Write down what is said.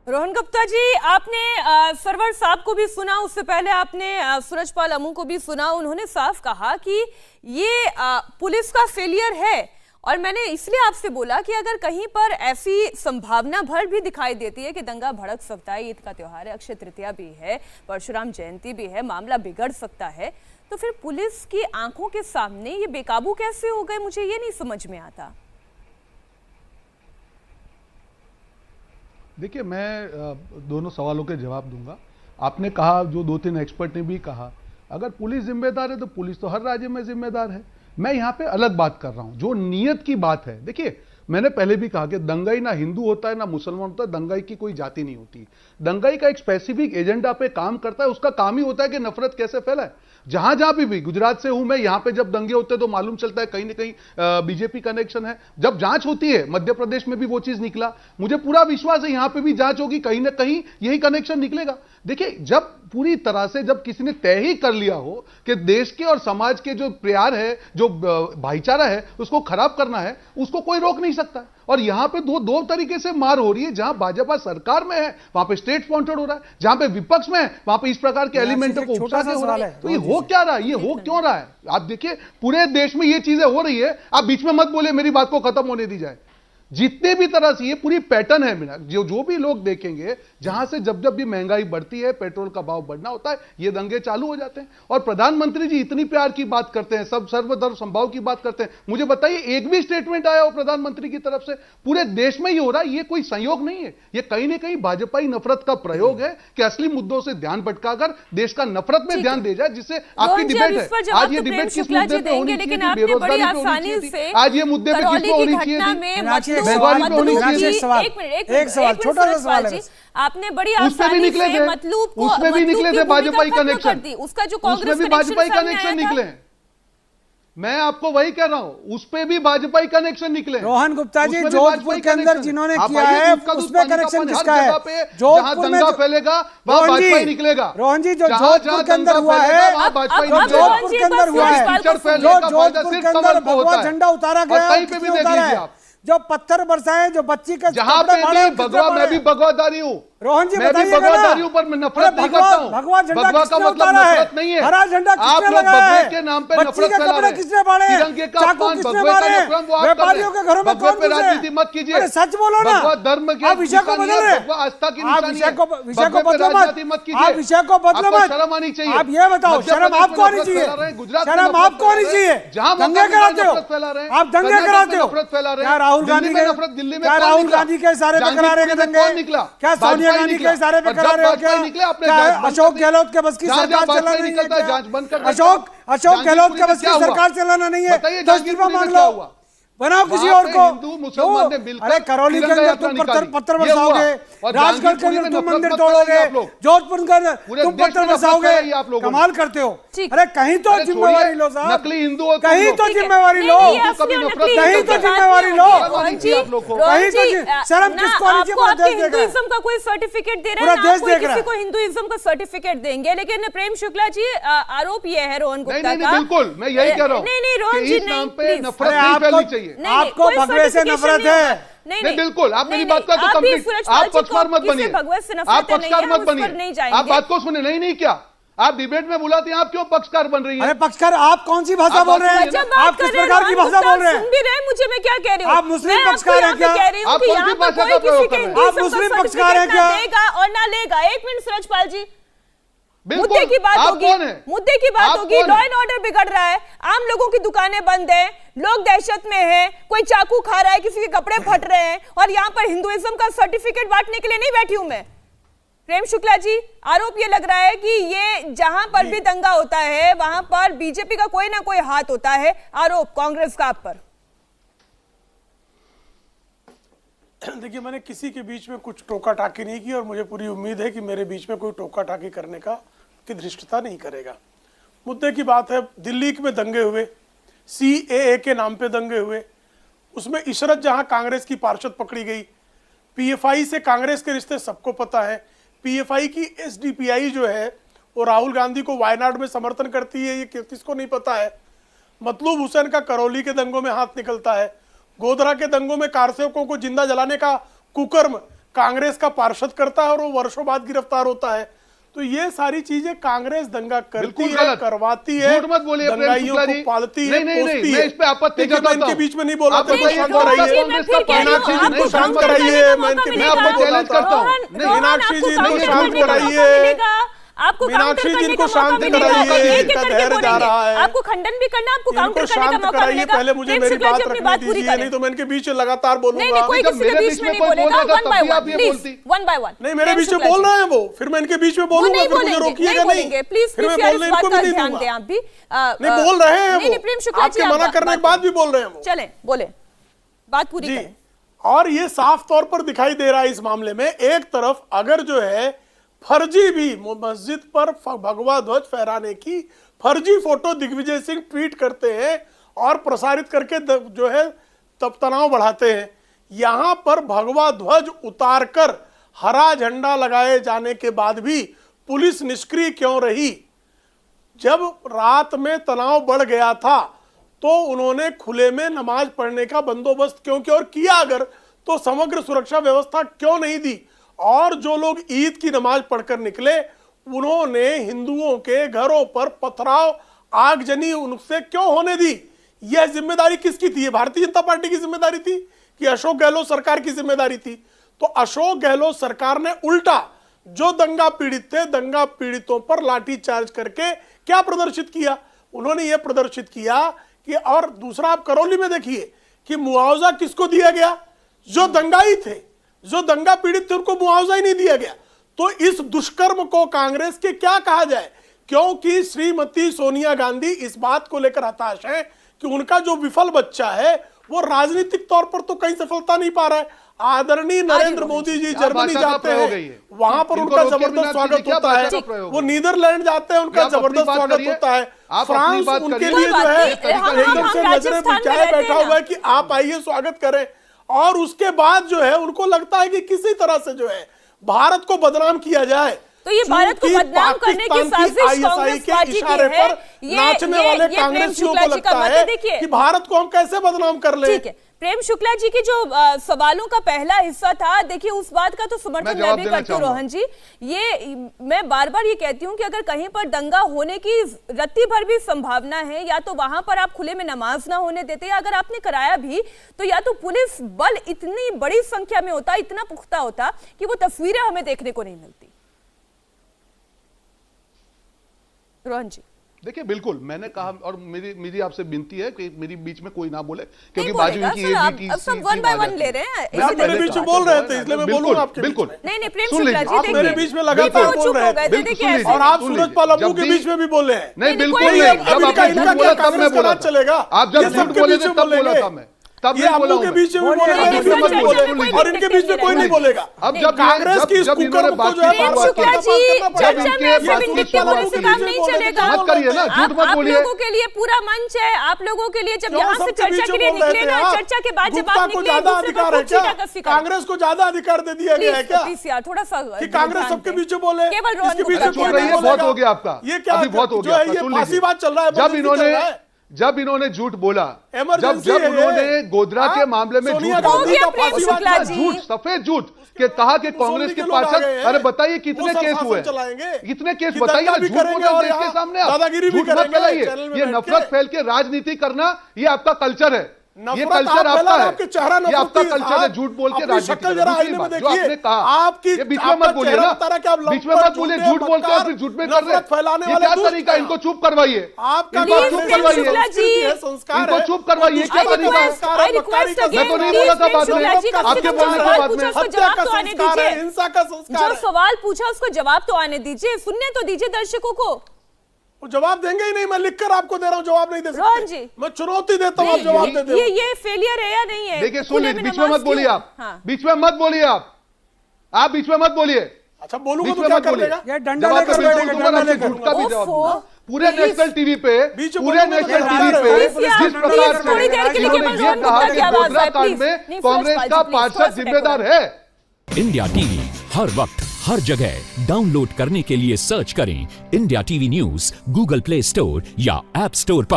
रोहन गुप्ता जी, आपने सरवर साहब को भी सुना, उससे पहले आपने सूरजपाल अमू को भी सुना। उन्होंने साफ कहा कि ये पुलिस का फेलियर है। और मैंने इसलिए आपसे बोला कि अगर कहीं पर ऐसी संभावना भर भी दिखाई देती है कि दंगा भड़क सकता है, ईद का त्योहार है, अक्षय तृतीया भी है, परशुराम जयंती भी है, मामला बिगड़ सकता है, तो फिर पुलिस की आंखों के सामने ये बेकाबू कैसे हो गए, मुझे ये नहीं समझ में आता। देखिए, मैं दोनों सवालों के जवाब दूंगा। आपने कहा, जो 2-3 एक्सपर्ट ने भी कहा, अगर पुलिस जिम्मेदार है तो पुलिस तो हर राज्य में जिम्मेदार है। मैं यहां पे अलग बात कर रहा हूं, जो नीयत की बात है। देखिए, मैंने पहले भी कहा कि दंगाई ना हिंदू होता है ना मुसलमान होता है, दंगाई की कोई जाति नहीं होती। दंगाई का एक स्पेसिफिक एजेंडा पे काम करता है, उसका काम ही होता है कि नफरत कैसे फैलाए। जहां जहां भी गुजरात से हूं मैं, यहां पे जब दंगे होते हैं तो मालूम चलता है कहीं ना कहीं बीजेपी कनेक्शन है। जब जांच होती है, मध्य प्रदेश में भी वो चीज निकला, मुझे पूरा विश्वास है यहां पे भी जांच होगी, कहीं ना कहीं यही कनेक्शन निकलेगा। देखिए, जब पूरी तरह से जब किसी ने तय ही कर लिया हो कि देश के और समाज के जो प्यार है, जो भाईचारा है, उसको खराब करना है, उसको कोई रोक नहीं सकता। और यहां पे दो तरीके से मार हो रही है। जहां भाजपा सरकार में है वहां पे स्टेट स्पॉन्सर्ड हो रहा है, जहां पे विपक्ष में है वहां पे इस प्रकार के एलिमेंट को उकसा के हो रहा है। तो ये हो क्या रहा है, ये हो क्यों रहा है? आप देखिए, पूरे देश में ये चीजें हो रही है। आप बीच में मत बोले, मेरी बात को खत्म होने दी जाए। जितने भी तरह से ये पूरी पैटर्न है मेरा, जो भी लोग देखेंगे, जहां से जब भी महंगाई बढ़ती है, पेट्रोल का भाव बढ़ना होता है, ये दंगे चालू हो जाते हैं। और प्रधानमंत्री जी इतनी प्यार की बात करते हैं, सब सर्वधर्म संभाव की बात करते हैं। मुझे बताइए, एक भी स्टेटमेंट आया हो प्रधानमंत्री की तरफ से? पूरे देश में ही हो रहा है। ये कोई संयोग नहीं है, ये कहीं ना कहीं भाजपाई नफरत का प्रयोग है कि असली मुद्दों से ध्यान भटकाकर देश का नफरत में ध्यान दे जाए, जिससे आपकी डिबेट है। आज ये डिबेट किस मुद्दे पर होनी चाहिए? बेरोजगारी पे होनी चाहिए। आज ये मुद्दे पे किस पे होनी चाहिए? एक सवाल, छोटा सा सवाल है। आपने बड़ी आसानी से मतलूब को, उसमें भी निकले थे भाजपाई कनेक्शन, उसका जो कांग्रेस भी भाजपाई कनेक्शन निकले। मैं आपको वही कह रहा हूं, उस पे भी भाजपाई कनेक्शन निकले। रोहन गुप्ता जी, जोधपुर के अंदर जिन्होंने किया है उसमें कनेक्शन किसका है? जोधपुर में फैलेगा वहां भाजपा निकलेगा। रोहन जी, जो जोधपुर के अंदर हुआ है, जोधपुर के अंदर हुआ है, जोधपुर के अंदर भगवा झंडा उतारा गया, कहीं पे भी देख लीजिए आप, जो पत्थर बरसाए, जो बच्ची का जहां पे भी भगवा, मैं भी भगवादारी हूं। रोहन जी, मैं भी भगवादारी ऊपर नफरत नहीं करता हूं। भगवा झंडा भगवा का मतलब नफरत नहीं है। हरा झंडा आप किसने लोग लगाया है? भगवे के नाम पे नफरत फैला रहे हैं। किसने बांटे? तिरंगे का चाकू अपमान, किसने भगवे का मारे? नुकसान वो आप कर रहे व्यापारियों के घरों में हैं। भगवे कौन पे घुसे? राजनीति मत कीजिए। अरे सच बोलो ना, भगवा धर्म की आप विषय को बदल रहे हैं। भगवा आस्था की आप निशानी है। विषय को भगवे बदलो पे राजनीति मत मत, कीजिए। आप विषय को बदलो आपको मत। शर्म आनी चाहिए। आप ये बताओ, शर्म आपको आनी चाहिए, शर्म आपको आनी चाहिए। दंगे कराते हो आप, दंगे कराते हो। क्या राहुल गांधी के, क्या राहुल गांधी के इशारे पे करा रहे हैं दंगे? क्या सोनिया गांधी के इशारे पे करा रहे हो? क्या अशोक गहलोत के बस की सरकार चलाना नहीं है? अशोक गहलोत के बस की सरकार चलाना नहीं है तो इस्तीफा मांग लो, बनाओ किसी और को। अरे करौली के अंदर तुम पत्थर बरसाओगे, राजगढ़ के अंदर तुम मंदिर तोड़ोगे, जोधपुर के अंदर तुम पत्थर बरसाओगे, कमाल करते हो। अरे कहीं तो जिम्मेवारी लो साहब, नकली हिंदू, कहीं तो जिम्मेवारी लो, कहीं तो जिम्मेवारी लो, कहीं तो शर्म किसको आनी चाहिए? हिंदुइज्म का कोई सर्टिफिकेट दे रहे हैं, किसी को हिंदुइज्म का सर्टिफिकेट देंगे। लेकिन प्रेम शुक्ला जी, आरोप ये है रोहन गुप्ता का, बिल्कुल मैं यही कह रहा हूँ, नहीं रोहन जी, नफरत नहीं फैलनी चाहिए। आपको भगवे से नफरत है? नहीं बिल्कुल, आप मेरी बात का तो कंप्लीट, आप पक्षकार मत बनिए, आप पक्षकार मत बनिए, आप बात को सुने। नहीं क्या आप डिबेट में बुलाते हैं, आप क्यों पक्षकार बन रही हैं? अरे पक्षकार, आप कौन सी भाषा बोल रहे हैं? आप किस प्रकार की भाषा बोल रहे हैं? सुन भी रहे मुझे मैं क्या कह रही हूँ? आप मुस्लिम पक्षकार हैं क्या? आप कौन सी भाषा का प्रयोग कर रहे हैं? आप मुस्लिम पक्षकार हैं क्या? देगा और ना लेगा। एक मिनट सूरजपाल जी, बिल्कुल, मुद्दे की बात होगी, मुद्दे की बात आप होगी। लॉ एंड ऑर्डर बिगड़ रहा है, आम लोगों की दुकानें बंद है, लोग दहशत में हैं, कोई चाकू खा रहा है, किसी के कपड़े फट रहे हैं, और यहाँ पर हिंदुइज्म का सर्टिफिकेट बांटने के लिए नहीं बैठी हूं मैं। प्रेम शुक्ला जी, आरोप ये लग रहा है कि ये जहां पर भी दंगा होता है वहां पर बीजेपी का कोई ना कोई हाथ होता है। आरोप कांग्रेस का आप पर। देखिए, मैंने किसी के बीच में कुछ टोका टाकी नहीं की और मुझे पूरी उम्मीद है कि मेरे बीच में कोई टोका टाकी करने की धृष्टता नहीं करेगा। मुद्दे की बात है, दिल्ली में दंगे हुए, CAA के नाम पे दंगे हुए, उसमें इशरत जहां कांग्रेस की पार्षद पकड़ी गई। PFI से कांग्रेस के रिश्ते सबको पता है। PFI की SDPI जो है वो राहुल गांधी को वायनाड में समर्थन करती है, ये किसको नहीं पता है। मतलूब हुसैन का करौली के दंगों में हाथ निकलता है। गोधरा के दंगों में कारसेवकों को जिंदा जलाने का कुकर्म कांग्रेस का पार्षद करता है और वो वर्षों बाद गिरफ्तार होता है। तो ये सारी चीजें कांग्रेस दंगा करती है, करवाती है, झूठ मत बोलिए, दंगाइयों को पालती है, नहीं, पोसती मैं इस पे आपत्ति है। जताता हूं। इनके बीच में नहीं बोला, आप बताइए, शांत कराइए, मीनाक्षी जी को शांत कराइए, मैं आपको चैलेंज करता हूं। मीनाक्षी जी को शांत कराइए, आपको मीनाक्षी जी को शांत कराइए, इनका धैर्य जा रहा है। आपको खंडन भी करना, आपको काउंटर करने का शांत मौका कराइए, मिलेगा। पहले मुझे प्रेम मेरी शुक्ला बात जी अपनी रखने पूरी दीजिए, करें। नहीं तो मैं इनके बीच में लगातार नहीं बोलूंगा। कोई किसी के बीच में नहीं बोलेगा, one by one, please, one by one. नहीं, मेरे बीच में बोल रहे हैं वो, फिर मैं इनके बीच में बोलूंगा, फिर मुझे रोकिएगा नहीं, प्लीज फिर मैं बोलने इनको भी नहीं ध्यान दूंगा। दें आप भी। नहीं, बोल रहे हैं नहीं, प्रेम वो, शुक्ला जी आपके मना करने के बाद भी बोल रहे हैं वो। चलें, बोले, बात पूरी जी, करें। और ये साफ तौर पर दिखाई दे रहा है इस मामले में, एक तरफ अगर जो है फर्जी भी मस्जिद पर भगवा ध्वज फहराने की फर्जी फोटो दिग्विजय सिंह ट्वीट करते हैं और प्रसारित करके जो है तब तनाव बढ़ाते हैं, यहां पर भगवा ध्वज उतारकर हरा झंडा लगाए जाने के बाद भी पुलिस निष्क्रिय क्यों रही? जब रात में तनाव बढ़ गया था तो उन्होंने खुले में नमाज पढ़ने का बंदोबस्त क्यों किया, और किया अगर तो समग्र सुरक्षा व्यवस्था क्यों नहीं दी? और जो लोग ईद की नमाज पढ़कर निकले उन्होंने हिंदुओं के घरों पर पथराव आगजनी उनसे क्यों होने दी? यह जिम्मेदारी किसकी थी? भारतीय जनता पार्टी की जिम्मेदारी थी कि अशोक गहलोत सरकार की जिम्मेदारी थी? तो अशोक गहलोत सरकार ने उल्टा जो दंगा पीड़ित थे, दंगा पीड़ितों पर लाठीचार्ज करके क्या प्रदर्शित किया? उन्होंने यह प्रदर्शित किया कि, और दूसरा आप करौली में देखिए कि मुआवजा किसको दिया गया? जो दंगाई थे, जो दंगा पीड़ित थे, उनको मुआवजा ही नहीं दिया गया। तो इस दुष्कर्म को कांग्रेस के क्या कहा जाए? क्योंकि श्रीमती सोनिया गांधी इस बात को लेकर हताश है कि उनका जो विफल बच्चा है वो राजनीतिक तौर पर तो कहीं सफलता नहीं पा रहा है। आदरणीय नरेंद्र मोदी जी जर्मनी जाते हैं, वहां पर उनका जबरदस्त स्वागत होता है। वो नीदरलैंड जाते हैं, उनका जबरदस्त स्वागत होता है। फ्रांस उनके लिए जो है एकदम से नजरें बिछाए बैठा हुआ है कि आप आइए स्वागत करें। और उसके बाद जो है उनको लगता है कि किसी तरह से जो है भारत को बदनाम किया जाए। तो ये भारत को बदनाम करने की साजिश कांग्रेस पार्टी की है। नाचने वाले कांग्रेसियों को लगता है कि भारत को हम कैसे बदनाम कर ले। ठीक है, प्रेम शुक्ला जी की जो सवालों का पहला हिस्सा था, देखिए उस बात का तो समर्थन मैं भी करती हूँ रोहन जी। ये मैं बार बार ये कहती हूँ कि अगर कहीं पर दंगा होने की रत्ती भर भी संभावना है, या तो वहां पर आप खुले में नमाज ना होने देते, या अगर आपने कराया भी तो या तो पुलिस बल इतनी बड़ी संख्या में होता, इतना पुख्ता होता कि वो तस्वीरें हमें देखने को नहीं मिलती। रोहन जी देखिए, बिल्कुल मैंने कहा, और मेरी आपसे विनती है कि मेरी बीच में कोई ना बोले, क्योंकि नहीं बाजू बोलेगा की सर, आप सब वन बाय वन ले रहे हैं। आप मेरे बीच में बोल रहे थे इसलिए मैं बोलूंगा आपके बिल्कुल। नहीं प्रेम शुक्ला जी, आप मेरे बीच में लगातार बोल रहे थे और आप सूरजपाल अब्बू के बीच में भी बोले हैं। नहीं बिल्कुल नहीं, जब आपने झूठ बोला तब मैं बोला चलेगा। आप जब झूठ बोले थे तब बोला था मैं, तब ये अब्बू के बीच में भी बोले और इनके बीच में कोई नहीं बोलेगा। अब जब कांग्रेस की इस कुकर्म को जो है मत करिए ना, झूठ मत बोलिए। आप लोगों के लिए पूरा मंच है, आप लोगों के लिए जब यहाँ से चर्चा के लिए निकले ना, चर्चा के बाद जब आप निकले, ज्यादा अधिकार है क्या? कांग्रेस को ज्यादा अधिकार दे दिया गया है क्या? थोड़ा सा कि कांग्रेस सबके बीच में बोले, केवल इसके बीच में कोई नहीं बहुत हो गया आपका, ये क्या बहुत हो गया। ये फांसी बात चल रहा है। जब इन्होंने झूठ बोला, जब इमरजेंसी है उन्होंने गोधरा के मामले में सोनिया झूठ गांधी का प्रेम फांसी शुक्ला वाला जी। झूठ, सफेद झूठ के कहा कि कांग्रेस के पार्षद, अरे बताइए कितने केस हुए, कितने केस बताइए, झूठ बोलकर देश के सामने आप झूठ मत फैलाइए। ये नफरत फैल के राजनीति करना, ये आपका कल्चर है, ये कल्चर आपका है, ये आपका कल्चर है, झूठ बोल के राजनीति करना। जो आपने कहा, ये बीच में मत बोलिए ना, बीच में मत बोलिए, झूठ बोलते हैं फिर झूठ में कर रहे हैं, ये क्या तरीका? इनको चुप करवाइए, इनको चुप करवाइए, इनको चुप करवाइए, क्या तरीका है? मैं तो नहीं बोला था बाद में, आपके बोलने के बाद में। हत्या का संस्कार है, हिंसा का संस्कार जो है। सवाल पूछा उसको जवाब तो आने दीजिए, सुनने तो दीजिए दर्शकों को। वो जवाब देंगे ही नहीं, मैं लिखकर आपको दे रहा हूं, जवाब नहीं दे रोहन सकते। जी, मैं चुनौती देता हूं, आप जवाब दे दो। ये फेलियर है या नहीं है? देखिए सुन लीजिए, बीच में मत बोलिए आप, बीच में मत बोलिए आप बीच में मत बोलिए। अच्छा बोलूंगा तो क्या कर देगा? ये डंडा लेकर बैठेगा, झूठ का भी जवाब दूंगा पूरे नेशनल टीवी पे, पूरे नेशनल टीवी पे जिस प्रकार से इन्होंने ये कहा कि गोधरा कांड में कांग्रेस का पार्षद जिम्मेदार है। इंडिया टीवी हर वक्त हर जगह डाउनलोड करने के लिए सर्च करें India TV news Google play store या ऐप स्टोर पर।